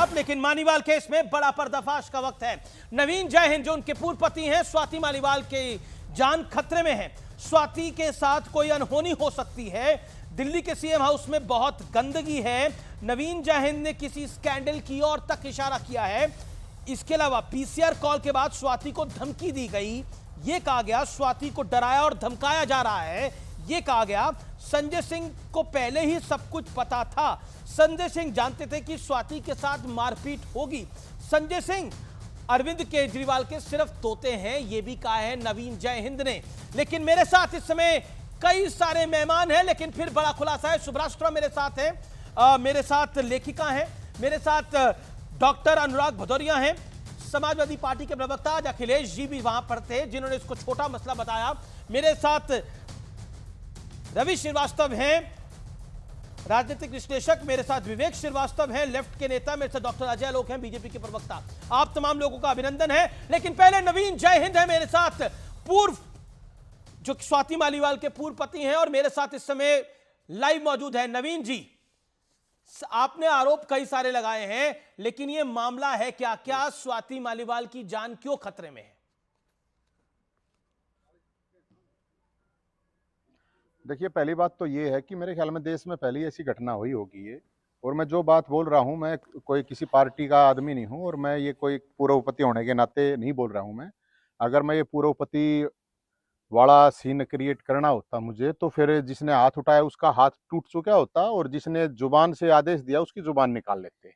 आप, लेकिन मालीवाल केस में बड़ा पर्दाफाश का वक्त है। नवीन जय हिंद जो उनके पूर्व पति हैं स्वाति मालीवाल की जान खतरे में है। स्वाति के साथ कोई अनहोनी हो सकती है। दिल्ली के सीएम हाउस में बहुत गंदगी है। नवीन जय हिंद ने किसी स्कैंडल की ओर तक इशारा किया है। इसके अलावा पीसीआर कॉल के बाद स्वाति को धमकी दी गई। यह कहा गया स्वाति को डराया और धमकाया जा रहा है। यह कहा गया संजय सिंह को पहले ही सब कुछ पता था। संजय सिंह जानते थे कि स्वाति के साथ मारपीट होगी। संजय सिंह अरविंद केजरीवाल के सिर्फ तोते हैं, यह भी कहा है नवीन जय हिंद ने। लेकिन मेरे साथ इस समय कई सारे मेहमान हैं, लेकिन फिर बड़ा खुलासा है। सुभाष मेरे साथ हैं, मेरे साथ लेखिका हैं, मेरे साथ डॉक्टर अनुराग भदौरिया हैं, समाजवादी पार्टी के प्रवक्ता आज अखिलेश जी भी वहां पर थे जिन्होंने इसको छोटा मसला बताया। मेरे साथ रवि श्रीवास्तव हैं, राजनीतिक विश्लेषक, मेरे साथ विवेक श्रीवास्तव हैं, लेफ्ट के नेता, मेरे साथ डॉक्टर अजय लोक हैं, बीजेपी के प्रवक्ता। आप तमाम लोगों का अभिनंदन है। लेकिन पहले नवीन जय हिंद है मेरे साथ, पूर्व जो स्वाति मालीवाल के पूर्व पति हैं, और मेरे साथ इस समय लाइव मौजूद है। नवीन जी, आपने आरोप कई सारे लगाए हैं, लेकिन यह मामला है क्या? क्या स्वाति मालीवाल की जान क्यों खतरे में है? देखिए, पहली बात तो ये है कि मेरे ख्याल में देश में पहली ऐसी घटना हुई होगी ये। और मैं जो बात बोल रहा हूँ, मैं कोई किसी पार्टी का आदमी नहीं हूँ, और मैं ये कोई पूर्वपति होने के नाते नहीं बोल रहा हूँ। मैं अगर मैं ये पूर्वपति वाला सीन क्रिएट करना होता मुझे, तो फिर जिसने हाथ उठाया उसका हाथ टूट चुका होता, और जिसने जुबान से आदेश दिया उसकी जुबान निकाल लेते।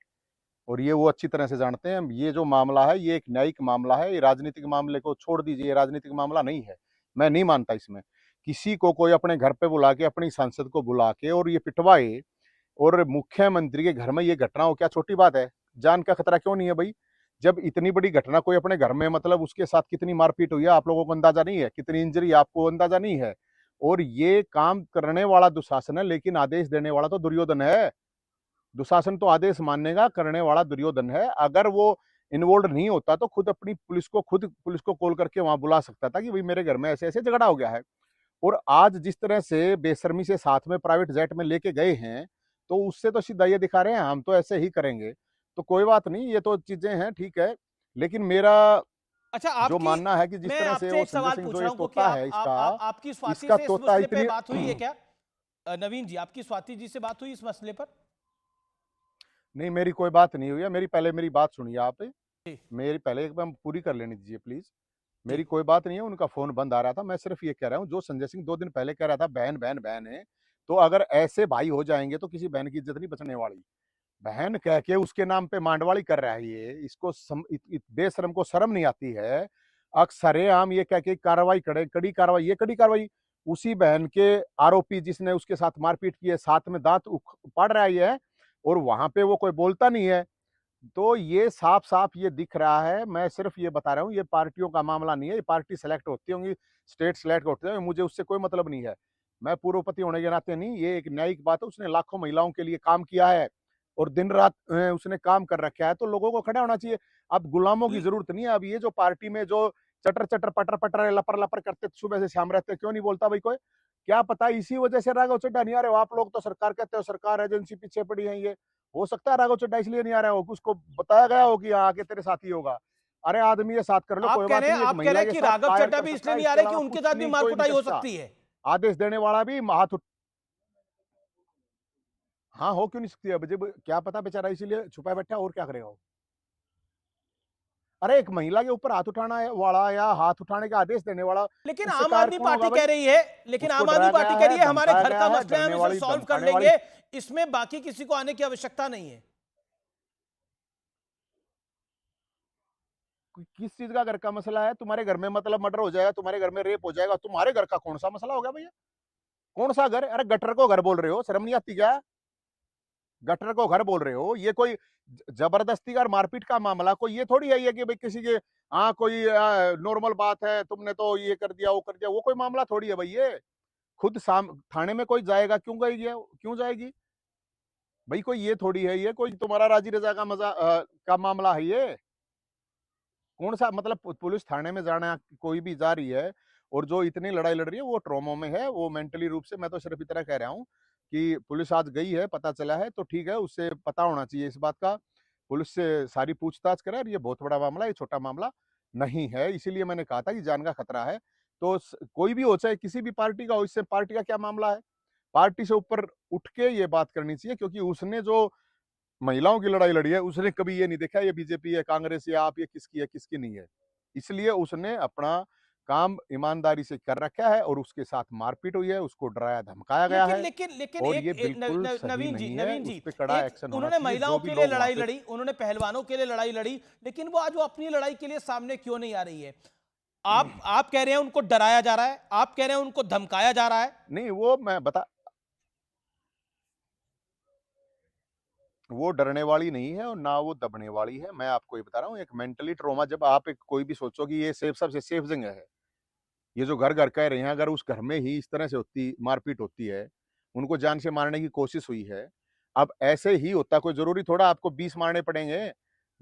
और ये वो अच्छी तरह से जानते हैं। ये जो मामला है ये एक न्यायिक मामला है। ये राजनीतिक मामले को छोड़ दीजिए, ये राजनीतिक मामला नहीं है। मैं नहीं मानता इसमें किसी को कोई अपने घर पे बुला के, अपनी सांसद को बुला के और ये पिटवाए, और मुख्यमंत्री के घर में ये घटना हो, क्या छोटी बात है? जान का खतरा क्यों नहीं है भाई? जब इतनी बड़ी घटना कोई अपने घर में, मतलब उसके साथ कितनी मारपीट हुई है आप लोगों को अंदाजा नहीं है, कितनी इंजरी आपको अंदाजा नहीं है। और ये काम करने वाला दुशासन है, लेकिन आदेश देने वाला तो दुर्योधन है। दुशासन तो आदेश मानने का, करने वाला दुर्योधन है। अगर वो इन्वॉल्व नहीं होता तो खुद अपनी पुलिस को कॉल करके वहां बुला सकता था कि भाई मेरे घर में ऐसे ऐसे झगड़ा हो गया है। और आज जिस तरह से बेशर्मी से साथ में प्राइवेट जेट में लेके गए हैं, तो उससे तो सीधा ये दिखा रहे हैं हम तो ऐसे ही करेंगे। तो कोई बात नहीं, ये तो चीजें हैं, ठीक है। लेकिन मेरा अच्छा, जो मानना है कि जिस तरह से वो संजय सिंह जो ये तोता है, आपकी स्वाति इसका से इस तोता मसले पे इतनी बात हुई है क्या? नवीन जी, आपकी स्वाति जी से बात हुई इस मसले पर? नहीं, मेरी कोई बात नहीं हुई है। मेरी बात सुनिए आप। मेरी पहले एक बार पूरी कर लेनी दीजिए प्लीज। मेरी कोई बात नहीं है। उनका फोन बंद आ रहा था। मैं सिर्फ ये कह रहा हूँ, जो संजय सिंह 2 दिन पहले कह रहा था बहन बहन बहन है, तो अगर ऐसे भाई हो जाएंगे तो किसी बहन की इज्जत नहीं बचने वाली। बहन कह के उसके नाम पे मांडवाड़ी कर रहा है ये। इसको बेशरम को शर्म नहीं आती है। अक्सरेआम ये कह के कार्रवाई करे, कड़ी कार्रवाई। ये कड़ी कार्रवाई उसी बहन के आरोपी जिसने उसके साथ मारपीट की है, साथ में दांत उखाड़ रहा है, और वहां पे वो कोई बोलता नहीं है। तो ये साफ साफ ये दिख रहा है। मैं सिर्फ ये बता रहा हूँ, ये पार्टियों का मामला नहीं है। ये पार्टी सेलेक्ट होती होंगी, स्टेट सेलेक्ट होते हैं, मुझे उससे कोई मतलब नहीं है। मैं पूर्वपति होने के नाते नहीं, ये एक न्यायिक बात है। उसने लाखों महिलाओं के लिए काम किया है और दिन रात उसने काम कर रखा है, तो लोगों को खड़ा होना चाहिए। अब गुलामों की जरूरत नहीं है। अब ये जो पार्टी में जो चटर चटर पटर पटर लपर लपर करते सुबह से शाम रहते, क्यों नहीं बोलता भाई कोई? क्या पता इसी वजह से राघव चड्ढा नहीं आ रहे हो। आप लोग तो सरकार कहते हो, सरकार एजेंसी पीछे पड़ी है। ये हो सकता है राघव चड्ढा इसलिए नहीं आ रहा हो, उसको बताया गया हो कि यहाँ आके तेरे साथी होगा। अरे आदमी ये साथ कर लो, कोई बात नहीं। आप कह रहे हैं कि राघव चड्ढा भी इसलिए नहीं आ रहे कि उनके साथ भी मारकुटाई हो सकती है? आदेश देने वाला भी हाथ हाँ, हो क्यों नहीं सकती है? जब क्या पता बेचारा इसीलिए छुपा बैठा, और क्या करेगा वो? अरे एक महिला के ऊपर हाथ उठाना वाला या हाथ उठाने का आदेश देने वाला, लेकिन आम आदमी पार्टी कह रही है, हमारे घर का मसला है, हम इसे सॉल्व कर लेंगे, इसमें बाकी किसी को आने की आवश्यकता नहीं है। किस चीज का घर का मसला है? तुम्हारे घर में मतलब मर्डर हो जाएगा, तुम्हारे घर में रेप हो जाएगा, तुम्हारे घर का कौन सा मसला होगा भैया? कौन सा घर? अरे गटर को घर बोल रहे हो, शर्म नहीं आती क्या? गटर को घर बोल रहे हो? ये कोई जबरदस्ती का मारपीट का मामला कोई ये थोड़ी है ये कि भाई किसी के हाँ कोई नॉर्मल बात है, तुमने तो ये कर दिया वो कर दिया, वो कोई मामला थोड़ी है भाई। ये खुद थाने में कोई जाएगा, क्यों गई है, क्यों जाएगी भाई? कोई ये थोड़ी है, ये कोई तुम्हारा राजी रजा का का मामला है ये? कौन सा मतलब पुलिस थाने में जाना कोई भी जा रही है, और जो इतनी लड़ाई लड़ रही है वो ट्रॉमा में है, वो मेंटली रूप से। मैं तो सिर्फ इतना कह रहा हूँ कि पुलिस आज गई है, पता चला है, तो ठीक है, उससे पता होना चाहिए इस बात का पुलिस से सारी पूछताछ करे, ये बहुत बड़ा मामला है, ये छोटा मामला नहीं है। इसीलिए मैंने कहा था कि जान का खतरा है। तो कोई भी हो, चाहे किसी भी पार्टी का हो, इससे पार्टी का क्या मामला है? पार्टी से ऊपर उठ के ये बात करनी चाहिए, क्योंकि उसने जो महिलाओं की लड़ाई लड़ी है, उसने कभी ये नहीं देखा ये बीजेपी है, कांग्रेस या आप, ये किसकी है किसकी नहीं है। इसलिए उसने अपना काम ईमानदारी से कर रखा है और उसके साथ मारपीट हुई है, उसको डराया धमकाया गया लेकिन है लेकिन लेकिन और एक, ये एक बिल्कुल सही नवीन जी, नहीं है। नवीन जी, उस पे कड़ा एक एक्शन होना उन्होंने चाहिए। महिलाओं जो भी के लिए लोग वहां लड़ाई पे लड़ी, उन्होंने पहलवानों के लिए लड़ाई लड़ी, लेकिन वो आज वो अपनी लड़ाई के लिए सामने क्यों नहीं आ रही है? आप कह रहे हैं उनको डराया जा रहा है, आप कह रहे हैं उनको धमकाया जा रहा है। नहीं, वो मैं बता, वो डरने वाली नहीं है और ना वो दबने वाली है। मैं आपको ये बता रहा हूँ, एक मेंटली ट्रॉमा, जब आप एक कोई भी सोचो कि ये सेफ, सबसे सेफ जगह है, ये जो घर घर कह रहे हैं, अगर उस घर में ही इस तरह से होती मारपीट होती है, उनको जान से मारने की कोशिश हुई है। अब ऐसे ही होता, कोई जरूरी थोड़ा आपको 20 मारने पड़ेंगे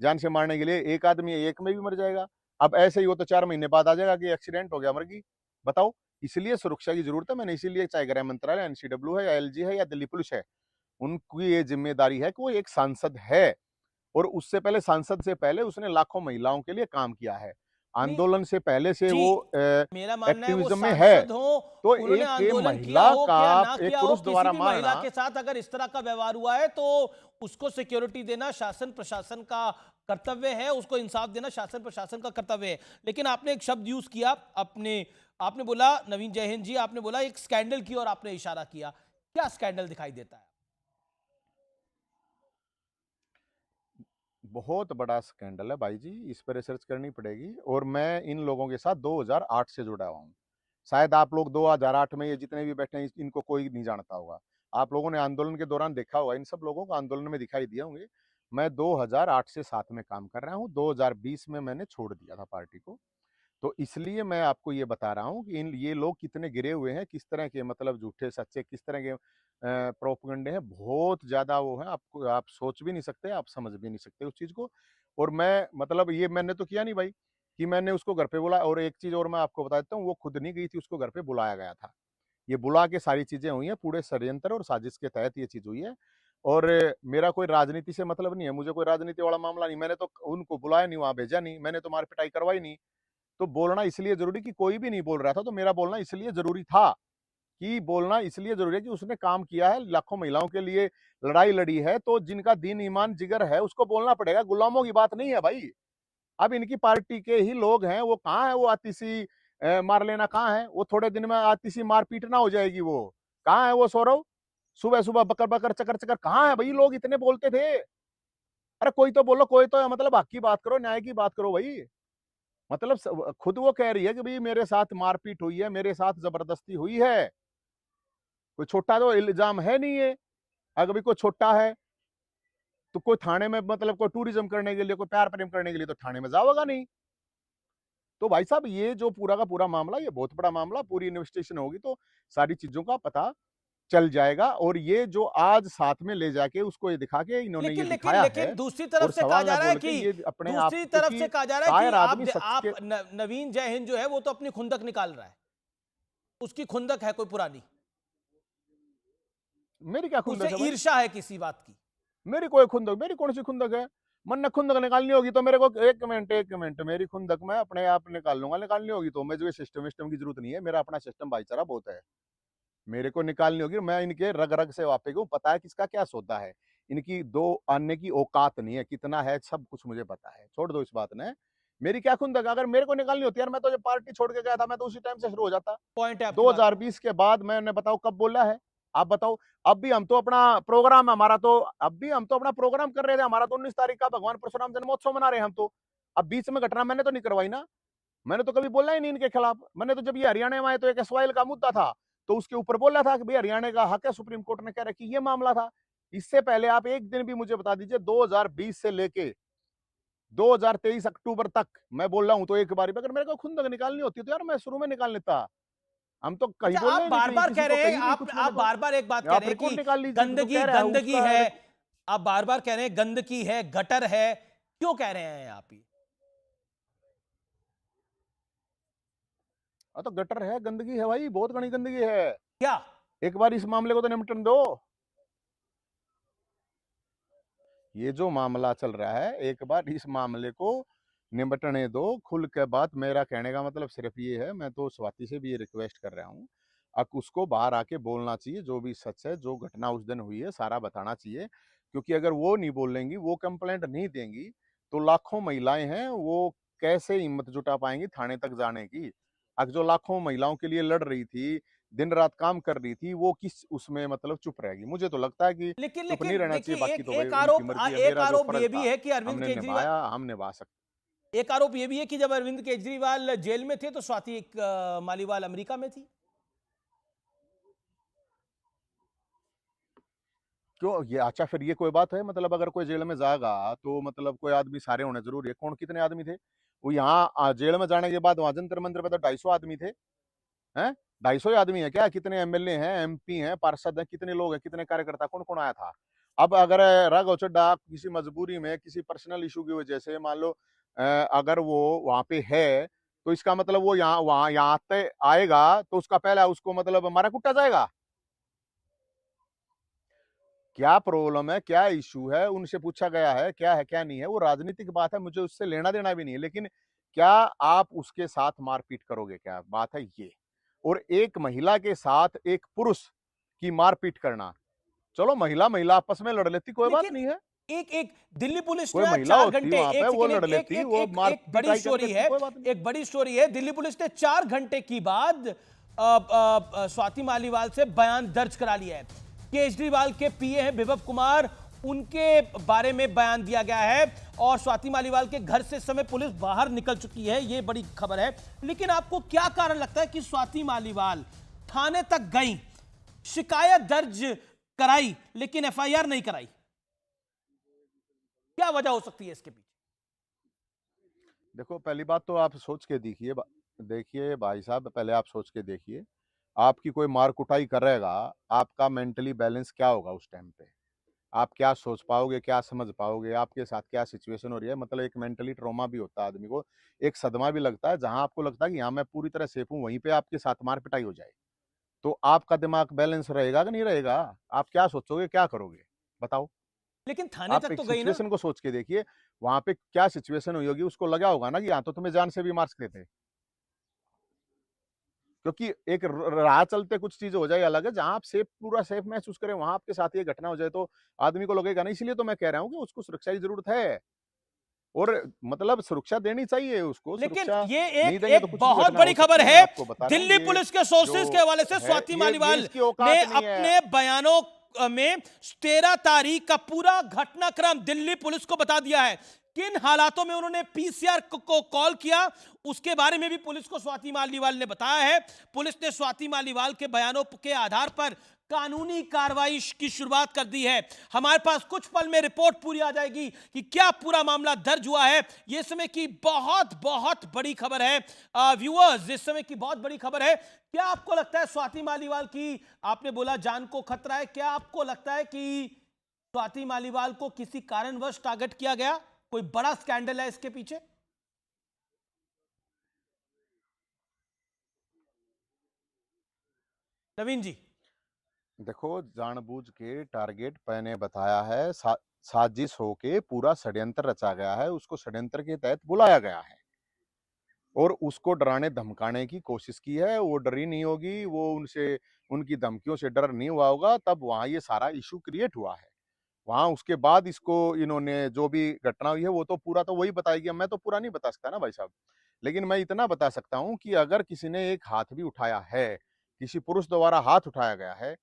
जान से मारने के लिए, एक आदमी एक में भी मर जाएगा। अब ऐसे ही हो तो 4 महीने बाद आ जाएगा कि एक्सीडेंट हो गया, मर गई। बताओ, इसलिए सुरक्षा की जरूरत है। मैंने इसीलिए, चाहे गृह मंत्रालय, एनसीडब्ल्यू है या एलजी है या दिल्ली पुलिस है, उनकी ये जिम्मेदारी है कि वो एक सांसद है, और उससे पहले, सांसद से पहले उसने लाखों महिलाओं के लिए काम किया है। नहीं आंदोलन से पहले से जी, वो मेरा मानना है वो एक्टिविज्म में है। सांसद हो, तो उन्होंने एक आंदोलन किया महिला हो का क्या ना एक किया हो, पुरुष किसी द्वारा भी महिला मारना, के साथ अगर इस तरह का व्यवहार हुआ है तो उसको सिक्योरिटी देना शासन प्रशासन का कर्तव्य है, उसको इंसाफ देना शासन प्रशासन का कर्तव्य है। लेकिन आपने एक शब्द यूज किया, अपने आपने बोला, नवीन जयहिंद जी, आपने बोला एक स्कैंडल की और आपने इशारा किया। क्या स्कैंडल दिखाई देता है? बहुत बड़ा स्कैंडल है भाई जी, इस पर रिसर्च करनी पड़ेगी। और मैं इन लोगों के साथ 2008 से जुड़ा हुआ हूँ। शायद आप लोग 2008 में ये जितने भी बैठे हैं, इनको कोई नहीं जानता होगा। आप लोगों ने आंदोलन के दौरान देखा होगा, इन सब लोगों को आंदोलन में दिखाई दिए होंगे। मैं 2008 से साथ में काम कर रहा हूँ। 2020 में मैंने छोड़ दिया था पार्टी को। तो इसलिए मैं आपको ये बता रहा हूँ कि इन ये लोग कितने गिरे हुए हैं, किस तरह के मतलब झूठे सच्चे, किस तरह के प्रोपगंडे हैं, बहुत ज्यादा वो है। आपको, आप सोच भी नहीं सकते, आप समझ भी नहीं सकते उस चीज को। और मैं मतलब ये मैंने तो किया नहीं भाई कि मैंने उसको घर पे बुलाया। और एक चीज और मैं आपको बता देता हूँ, वो खुद नहीं गई थी, उसको घर पे बुलाया गया था। ये बुला के सारी चीजें हुई हैं, पूरे षड्यंत्र और साजिश के तहत ये चीज हुई है। और मेरा कोई राजनीति से मतलब नहीं है, मुझे कोई राजनीति वाला मामला नहीं। मैंने तो उनको बुलाया नहीं, वहां भेजा नहीं, मैंने तो मार पिटाई करवाई नहीं। तो बोलना इसलिए जरूरी, कि कोई भी नहीं बोल रहा था तो मेरा बोलना इसलिए जरूरी था, कि बोलना इसलिए जरूरी है कि उसने काम किया है, लाखों महिलाओं के लिए लड़ाई लड़ी है, तो जिनका दीन ईमान जिगर है उसको बोलना पड़ेगा। गुलामों की बात नहीं है भाई। अब इनकी पार्टी के ही लोग हैं, वो कहाँ है वो आतिशी मार लेना, कहाँ है वो? थोड़े दिन में आतिशी मार पीटना हो जाएगी वो। कहाँ है वो सौरव? सुबह सुबह बकर बकर चकर चकर कहाँ है भाई? लोग इतने बोलते थे। अरे कोई तो बोलो, कोई तो मतलब हक की बात करो, न्याय की बात करो भाई। मतलब खुद वो कह रही है कि भाई मेरे साथ मारपीट हुई है, मेरे साथ जबरदस्ती हुई है। कोई छोटा तो इल्जाम है नहीं है। अगर भी कोई छोटा है तो कोई थाने में, मतलब कोई टूरिज्म करने के लिए, कोई प्यार प्रेम करने के लिए तो थाने में जाओगा नहीं। तो भाई साहब, ये जो पूरा का पूरा मामला, ये बहुत बड़ा मामला, पूरी इन्वेस्टिगेशन होगी तो सारी चीजों का पता चल जाएगा। और ये जो आज साथ में ले जाके उसको ये दिखा के इन्होंने ये लेकिन लेकिन दिखाया है, लेकिन दूसरी तरफ और से कहा सवाल जा ना रहा है बोल के कि ये अपने आप, दूसरी तरफ से क्योंकि कहा जा रहा है कायर कि आदमी सच के। नवीन जयहिंद जो है वो तो अपनी खुंदक निकाल रहा है, उसकी खुंदक है कोई पुरानी, मेरी क्या उसे खुंदक है भाई? ईर्ष्या है किसी बात की। मेरी कोई खुंदक, मेरी कौन सी खुंदक है? मन ने खुंदक निकालनी होगी तो मेरे को, एक मिनट, मेरी खुंदक मैं अपने आप निकाल लूंगा। निकालनी होगी तो मैं, जो सिस्टम विस्टम की जरूरत नहीं है, मेरा अपना सिस्टम भाईचारा बहुत है। मेरे को निकालनी होगी, मैं इनके रग रग से वाकिफ हूँ, पता है किसका क्या सौदा है। इनकी दो आने की औकात नहीं है, कितना है सब कुछ मुझे पता है। छोड़ दो इस बात ने, मेरी क्या खुंदक? अगर मेरे को निकालनी होती यार, मैं तो जब पार्टी छोड़ के गया था, मैं तो उसी टाइम से शुरू हो जाता। पॉइंट है आपकी बात। 2020 के बाद मैंने, बताओ कब बोला है? आप बताओ। अब भी हम तो अपना प्रोग्राम है हमारा, तो अब भी हम तो अपना प्रोग्राम कर रहे थे। हमारा तो 19 तारीख का भगवान परशुराम जन्मोत्सव मना रहे हैं हम तो। अब बीच में घटना मैंने तो नहीं करवाई ना। मैंने तो कभी बोला ही नहीं इनके खिलाफ। मैंने तो, जब ये हरियाणा में आए तो एक एसवाइल का मुद्दा था, तो उसके ऊपर बोला था कि भाई हरियाणा का हक है, सुप्रीम कोर्ट ने कह रखी, ये मामला था। इससे पहले आप एक दिन भी मुझे बता दीजिए, 2020 से लेके 2023 अक्टूबर तक मैं बोल रहा हूं, तो एक बार भी अगर मेरे को खुंदक निकालनी होती तो यार मैं शुरू में निकाल लेता। हम तो कहीं अच्छा, बोल आप रहे नहीं, बार कहीं बार किसी कह को रहे हैं, कहीं नहीं कुछ मैंने आप बार बार एक बात कह आप रहे हैं रिकॉर्ड कि निकाल लीजिए जो गंदगी कह रहा है गंदगी उसका। है। आप बार बार कह रहे हैं गंदगी है, गटर है, क्यों कह रहे हैं आप ये? तो गटर है, गंदगी है भाई, बहुत घनी गंदगी है। क्या? एक बार इस मामले को तो निपटन दो। ये जो मामला चल रहा है, एक बार इस मामले को निपटने दो, खुल के बात। मेरा कहने का मतलब सिर्फ ये है, मैं तो स्वाति से भी ये रिक्वेस्ट कर रहा हूँ, अब उसको बाहर आके बोलना चाहिए, जो भी सच है, जो घटना उस दिन हुई है, सारा बताना चाहिए। क्योंकि अगर वो नहीं बोलेंगी, वो कंप्लेंट नहीं देंगी, तो लाखों महिलाएं हैं, वो कैसे हिम्मत जुटा पाएंगी थाने तक जाने की। अब जो लाखों महिलाओं के लिए लड़ रही थी, दिन रात काम कर रही थी, वो किस उसमें मतलब चुप रहेगी? मुझे तो लगता है कि लेकिन चुप नहीं लेकिन रहना देखिए, चाहिए। बाकी एक तो भाई एक उनकी आरोप मर्जी है, एक मेरा जो आरोप फर्ज ये भी था है कि अरविंद हमने केजरीवाल, निभाया, हम निभा सकते। एक आरोप ये भी है कि जब अरविंद केजरीवाल जेल में थे तो स्वाति मालीवाल अमेरिका में थी। क्यों ये? अच्छा, फिर ये कोई बात है? मतलब अगर कोई जेल में जाएगा तो मतलब कोई आदमी सारे होने जरूरी है? कौन कितने आदमी थे? वो यहाँ जेल में जाने के बाद वहां जंतर मंदिर पे तो 250 आदमी थे। हैं? 250 ही आदमी है क्या? कितने एमएलए हैं, एमपी हैं, पार्षद हैं, कितने लोग हैं, कितने कार्यकर्ता, कौन कौन आया था? अब अगर राघव चड्ढा किसी मजबूरी में, किसी पर्सनल इशू की वजह से मान लो अगर वो वहां पे है, तो इसका मतलब वो यहाँ पे आएगा तो उसका पहला उसको मतलब मारा कुटा जाएगा? क्या प्रॉब्लम है, क्या इशू है, उनसे पूछा गया है क्या है क्या नहीं है? वो राजनीतिक बात है, मुझे उससे लेना देना भी नहीं है, लेकिन क्या आप उसके साथ मारपीट करोगे? क्या बात है ये? और एक महिला के साथ एक पुरुष की मारपीट करना, चलो महिला महिला आपस में लड़ लेती, कोई बात लेकिन नहीं है। एक एक दिल्ली पुलिस कोई ने आज महिला 4 होती घंटे, वहां पे, एक वो सेकंड, लड़ एक एक लेती, एक वो एक, मार एक पीटाई बड़ी कर स्टोरी लेती, है, कोई बात नहीं। एक बड़ी स्टोरी है। दिल्ली पुलिस ने 4 घंटे की बाद स्वाति मालीवाल से बयान दर्ज करा लिया है। केजरीवाल के पीए हैं विभव कुमार, उनके बारे में बयान दिया गया है और स्वाति मालीवाल के घर से इस समय पुलिस बाहर निकल चुकी है, ये बड़ी खबर है। लेकिन आपको क्या कारण लगता है कि स्वाति मालीवाल थाने तक गई, शिकायत दर्ज कराई, लेकिन एफआईआर नहीं कराई? क्या वजह हो सकती है इसके पीछे? देखो, पहली बात तो आप सोच के देखिए, देखिए भाई साहब, पहले आप सोच के देखिए, आपकी कोई मार कुटाई करेगा, आपका मेंटली बैलेंस क्या होगा उस टाइम पे? आप क्या सोच पाओगे, क्या समझ पाओगे, आपके साथ क्या सिचुएशन हो रही है? मतलब एक मेंटली ट्रॉमा भी होता है आदमी को, एक सदमा भी लगता है, जहां आपको लगता है कि यहाँ मैं पूरी तरह सेफ हूँ, वहीं पे आपके साथ मार पिटाई हो जाए, तो आपका दिमाग बैलेंस रहेगा कि नहीं रहेगा? आप क्या सोचोगे, क्या करोगे? बताओ। लेकिन थाने आप तक एक तो गई ना। सिचुएशन को सोच के देखिए, वहां पे क्या सिचुएशन हुई होगी, उसको लगा होगा ना कि यहाँ तो तुम्हें जान से भी मार सकते थे। क्योंकि एक राह चलते कुछ चीजें हो जाए अलग है, जहां आप सेफ, पूरा सेफ महसूस करें, वहां आपके साथ ये घटना हो जाए तो आदमी को लगेगा ना। इसलिए तो मैं कह रहा हूँ कि उसको सुरक्षा की जरूरत है, और मतलब सुरक्षा देनी चाहिए उसको। लेकिन सुरक्षा ये नहीं एक देंगे तो एक कुछ भी बहुत घटना बड़ी हो खबर सकती है। मैं है। आपको बता रहा हूँ, दिल्ली ये पुलिस के सोर्सेज के जो हवाले से है, स्वाति ये मालीवाल इसकी ने औकात नहीं है। अपने बयानों में 13 तारीख का पूरा घटनाक्रम दिल्ली पुलिस को बता दिया है। किन हालातों में उन्होंने पीसीआर को कॉल किया, उसके बारे में भी पुलिस को स्वाति मालीवाल ने बताया है। पुलिस ने स्वाति मालीवाल के बयानों के आधार पर कानूनी कार्रवाई की शुरुआत कर दी है। हमारे पास कुछ पल में रिपोर्ट पूरी आ जाएगी कि क्या पूरा मामला दर्ज हुआ है। यह समय की बहुत बहुत बड़ी खबर है व्यूअर्स, इस समय की बहुत बड़ी खबर है। क्या आपको लगता है स्वाति मालीवाल की, आपने बोला जान को खतरा है, क्या आपको लगता है कि स्वाति मालीवाल को किसी कारणवश टारगेट किया गया, कोई बड़ा स्कैंडल है इसके पीछे? नवीन जी। देखो, जानबूझ के टारगेट मैंने बताया है, साजिश होके पूरा षड्यंत्र रचा गया है, उसको षड्यंत्र के तहत बुलाया गया है और उसको डराने धमकाने की कोशिश की है। वो डरी नहीं होगी, वो उनसे, उनकी धमकियों से डर नहीं हुआ होगा, तब वहां ये सारा इशू क्रिएट हुआ है। वहां उसके बाद इसको इन्होंने जो भी घटना हुई है वो तो पूरा तो वही बताएगी, मैं तो पूरा नहीं बता सकता ना भाई साहब। लेकिन मैं इतना बता सकता हूं कि अगर किसी ने एक हाथ भी उठाया है, किसी पुरुष द्वारा हाथ उठाया गया है,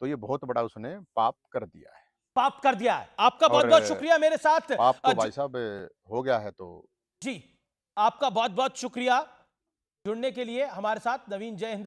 तो ये बहुत बड़ा उसने पाप कर दिया है। पाप कर दिया है। आपका बहुत और बहुत शुक्रिया मेरे साथ पाप तो भाई साहब हो गया है तो। जी, आपका बहुत बहुत शुक्रिया जुड़ने के लिए हमारे साथ। नवीन, जय हिंद।